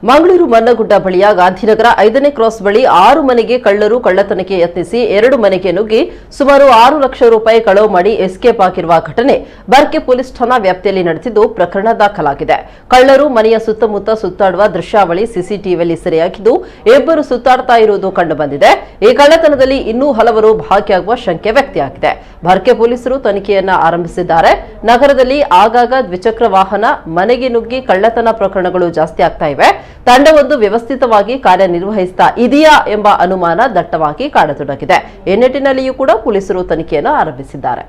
ಮಂಗಳೂರು ಮನ್ನಗುಡ್ಡ ಬಳಿಯ ಗಾಂಧಿನಗರ 5ನೇ ಕ್ರಾಸ್ ಬಳಿ 6 ಮನೆಗೆ ಕಳ್ಳರು ಕಳ್ಳತನಕ್ಕೆ ಯತ್ನಿಸಿ 2 ಮನೆಗೆ ನುಗ್ಗಿ ಸುಮಾರು 6 ಲಕ್ಷ ರೂಪಾಯಿ ಕಳವು ಮಾಡಿ ಎಸ್ಕೇಪ್ ಆಗಿರುವ ಘಟನೆ ಬರ್ಕೆ ಪೊಲೀಸ್ ಠಾಣಾ ವ್ಯಾಪ್ತಿಯಲ್ಲಿ ನಡೆದಿದ್ದು ಪ್ರಕರಣ ದಾಖಲಾಗಿದೆ. ಕಳ್ಳರು ಮನೆಯ ಸುತ್ತಮುತ್ತ ಸುತ್ತಾಡುವ ದೃಶ್ಯಾವಳಿ ಸಿಸಿಟಿವಿಯಲ್ಲಿ ಸೆರೆಯಾಗಿದ್ದು ಇಬ್ಬರು ಸುತ್ತಾಡ್ತಾ ಇರುವುದು ಕಂಡುಬಂದಿದೆ. ಈ ಕಳ್ಳತನದಲ್ಲಿ ಇನ್ನೂ ಹಲವರು ಭಾಗಿಯಾಗುವ ಶಂಕೆ ವ್ಯಕ್ತವಾಗಿದೆ. ಬರ್ಕೆ ಪೊಲೀಸರು ತನಿಖೆಯನ್ನ ಆರಂಭಿಸಿದ್ದಾರೆ. ನಗರದಲ್ಲಿ ಆಗಾಗ ದ್ವಿಚಕ್ರ ವಾಹನ ಮನೆಗೆ ನುಗ್ಗಿ ಕಳ್ಳತನ ಪ್ರಕರಣಗಳು ಜಾಸ್ತಿ ಆಗ್ತಾ ಇವೆ. ತಂಡವೊಂದು ವ್ಯವಸ್ಥಿತವಾಗಿ ಕಾರ್ಯನಿರ್ವಹಿಸ್ತಾ ಇದೆಯಾ ಎಂಬ ಅನುಮಾನ ದಟ್ಟವಾಗಿ ಕಾಡತೊಡಗಿದೆ. ಈ ನಿಟ್ಟಿನಲ್ಲಿಯೂ ಕೂಡ ಪೊಲೀಸರು ತನಿಖೆಯನ್ನು ಆರಂಭಿಸಿದ್ದಾರೆ.